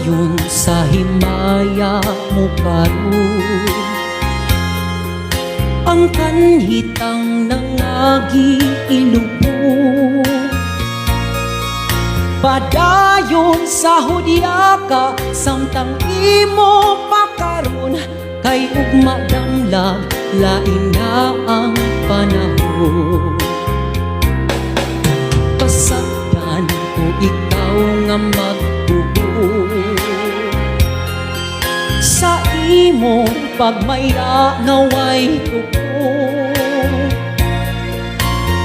Padayon sa himaya mo karon, ang kanhitang nangagi ilubo. Padayon sa hudya ka, samtang imo pakaron, kay ugma damlag lain na ang panahon. Pasagdan ko ikaw nga magbuo, sa imong pagmaya naway tuko.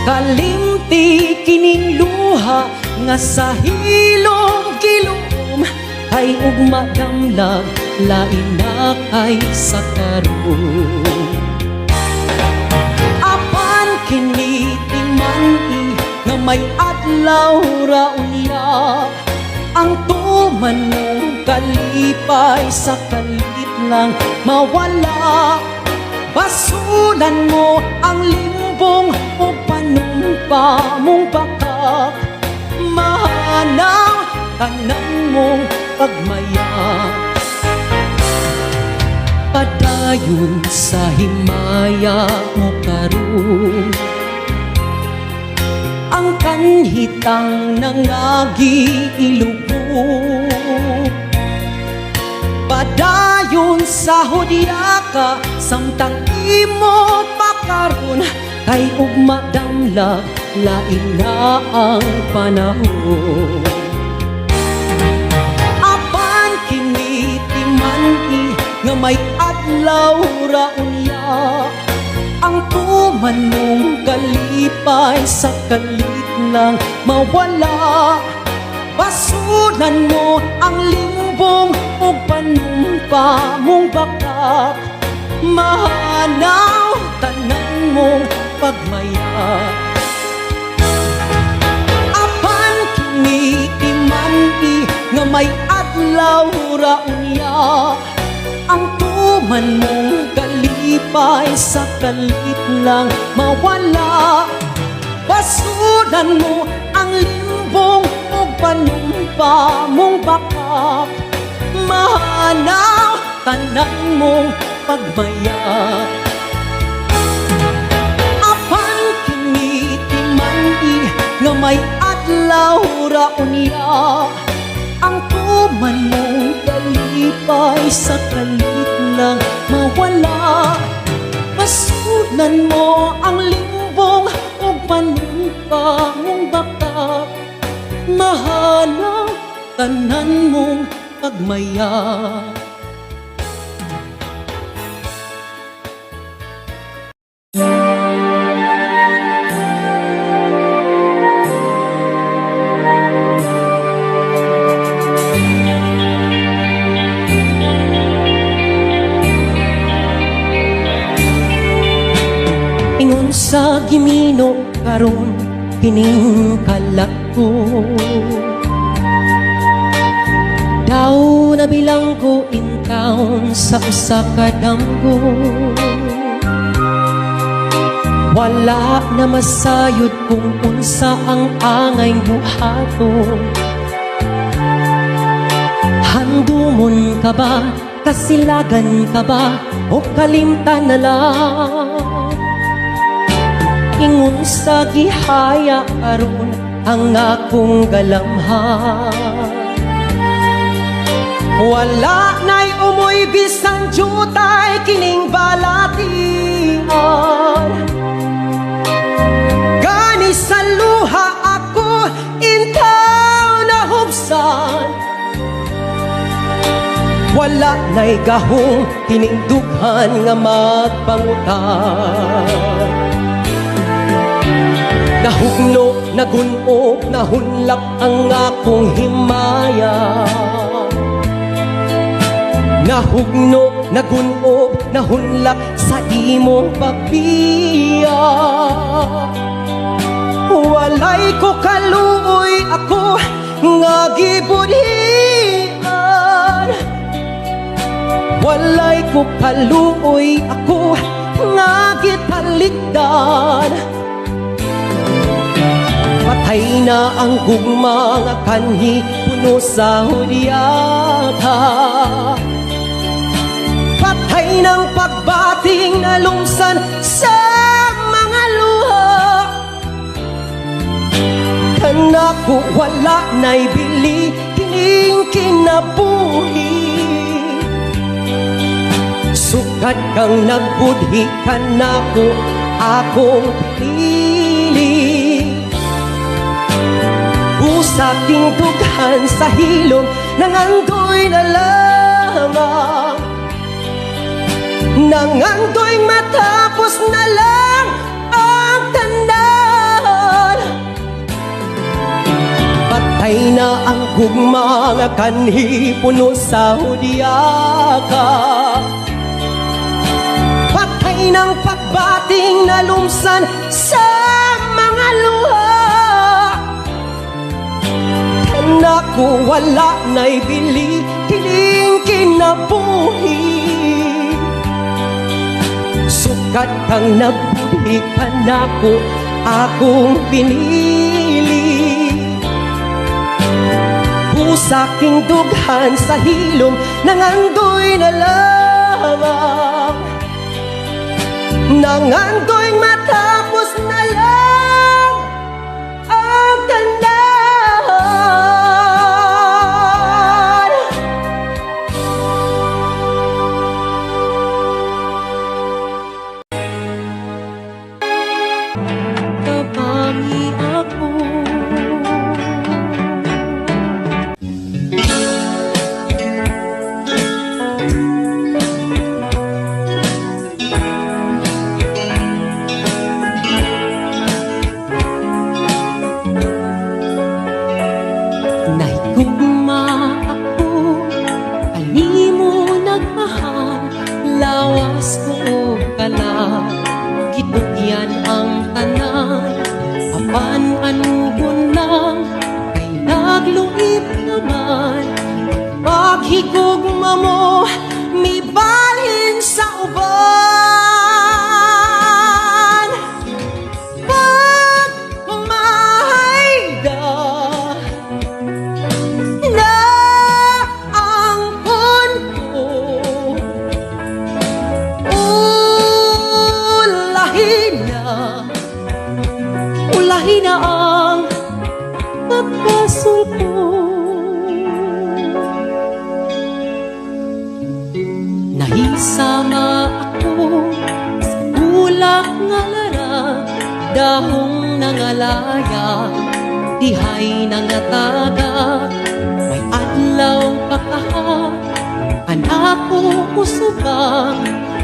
Kalimti kining luha nga sa hilom gilom, kay ugma damlag lain na kay sa karon. Apan kini timani nga may adlaw ra unya, ang tuman mong kalipay sa kalit lang mawala. Basulan mo ang limbong o panumpa mong bakak, mahanaw tanan mong pagmaya. Padayon sa himaya mo karon, ang kanhitang nangagi ilubo. Padayon sa hudya ka, samtang imo pakaron, kay ugma damlag lain na ang panahon. Apan kini timani nga may adlaw ra unya, ang tuman mong kalipay sa kalit lang mawala. Basulan mo ang limbong o panumpa mong bakak, mahanaw tanan mong pagmaya. Apan kini timani nga may adlaw ra unya, ang tuman mong kalipay sa kalit lang mawala. Basulan mo ang limbong o panumpa mong bakak, mahanaw tanan mong pagmaya. Apan kini timani nga may adlaw ra unya, ang tuman mong kalipay sa kalit lang mawala. Basulan mo ang limbong o panumpa mong bakak, mahanaw tanan mong pagmaya. Ingon sa gimino karon kining kalako, daw nabilang ko in town sa usa ka damgo. Wala na masayod kung unsa ang angay buhaton. Handumon ka ba, kasilagan ka ba, o kalimtan na lang? Ingon sa gihaya karon ang akong galamhan. Wala na'y umoy bisang jutay kining balatian. Gani sa luha ako intaw na hubsan. Wala na'y gahong kining dughan nga magpangutan. Nahugno, nagunob, nahunlak ang akong himaya. Nahugno, nagunob, nahunlak sa imong pagbiya. Walay ko kaluoy ako nga gibudhian. Walay ko kaluoy ako nga gitalikdan. Patay na ang gugma nga kanhi puno sa hudyata. Patay ng pagbating na lumsan sa mga luha. Kanako wala na'y bili kining kinabuhi. Sukat kang nagbudhi kanako akong pinili. Usaking dughan sa hilom nangandoy na lamang. Nangandoy matapos na lang ang tanan. Patay na ang gugma nga kanhi puno sa hudyaka. Patay ng pagbating na lumsan sa mga luha. Naku wala na'y bili kining kinabuhi. Sukat kang nagbudhi kanako akong pinili. Usaking dughan sa hilom nangandoy na lamang. Nangandoy matapos na lang ang tanda. Tabangi ako. Nahigugma ako, kanimo nagmahal, lawas ko kala, gitugyan ang tanan, apan anugon lang, kay nagluip naman. Paghigugma mo, may balhin sa uban. Pagmamahay da na ang punto, ulahin na ang pagpasol ko. Nahisama ako sa ulak nga lara, dahong nangalaya, dihay nangataga. May adlaw pagkaha, anak ko usubang,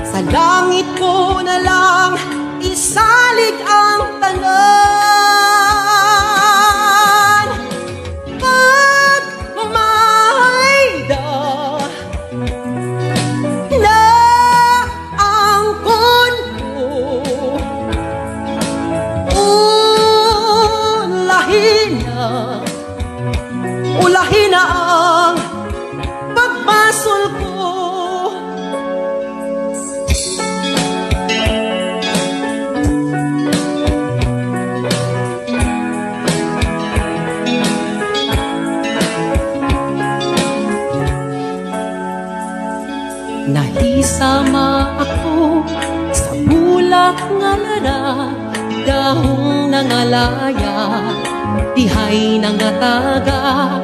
sa langit ko na lang isalig ang tanan. Pagmamahay da na ang kunto, ulahin na ang pagpasol ko. Nahisama ako sa bulak nga lara, dahong nangalaya, dihay nangataga.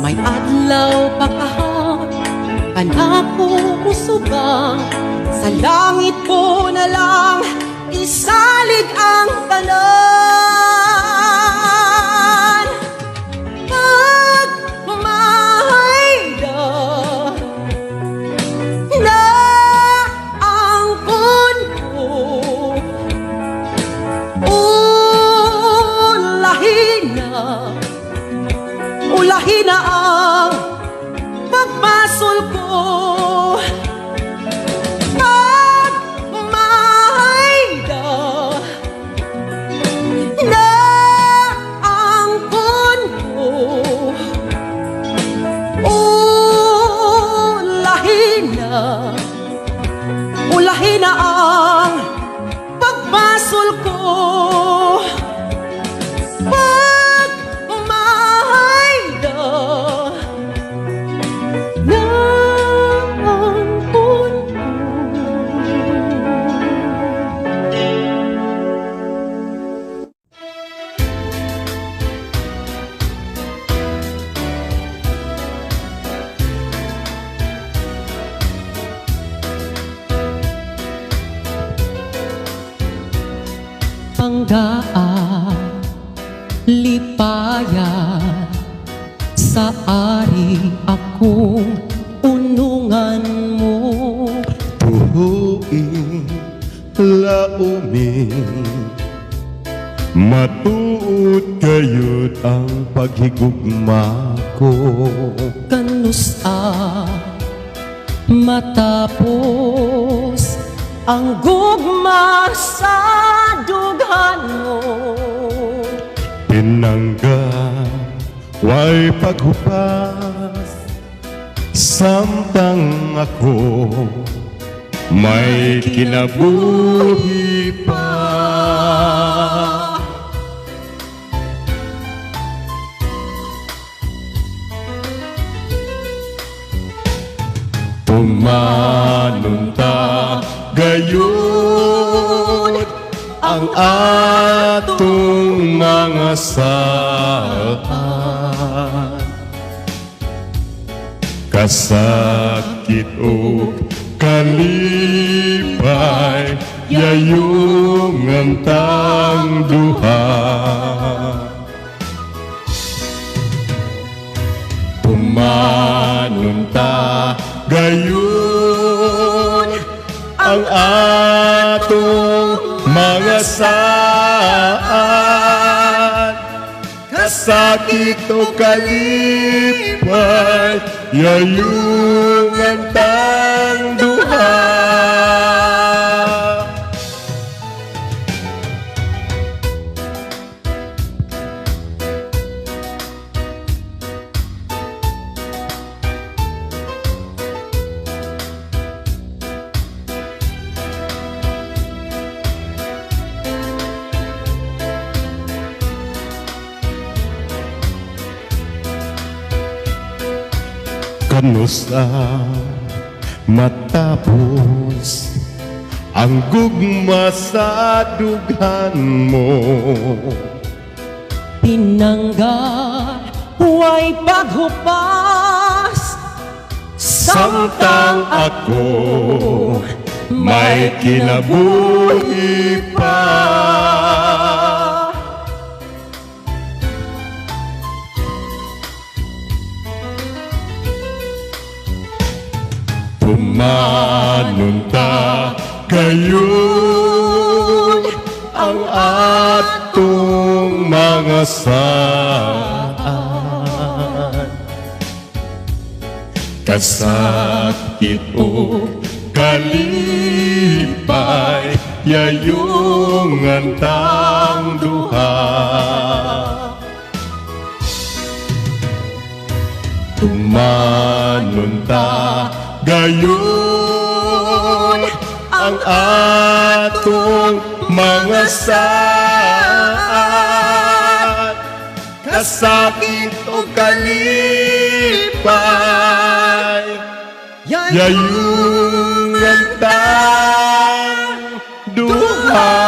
May adlaw pagkaha, kanako usubang, sa langit ko na lang isalig ang tanan. Pagmamahay da na ang kunto, ulahin na ang pagpasol ko. Pagmamahay da na ang kunto, ulahin na ang pagpasol ko. Pinanggaan, lipaya, sa ari akong unungan mo. Tuhuing lauming matuod kayod ang paghigugma ko. Kanusa matapos ang gugma sa dughan mo. Pinangga way paghupas samtang ako may kinabuhi pa. Tumanunta gayon ang atong mga saan. Kasakit o kalipay yayong antang duha. Pumanunta gayon ang atong mga saan. Kasakit o kalipay yayong antang duha. Kanusta matapos ang gugma sa dughan mo. Pinangga, huway paghupas, Samtang ako may kinabuhi pa. Pumanunta gayon ang atong mga saan. Kasakit o kalipay yayong antang duha. Tumanunta gayon ang atong mga saan. Kasakit o kalipay yayong antang duha.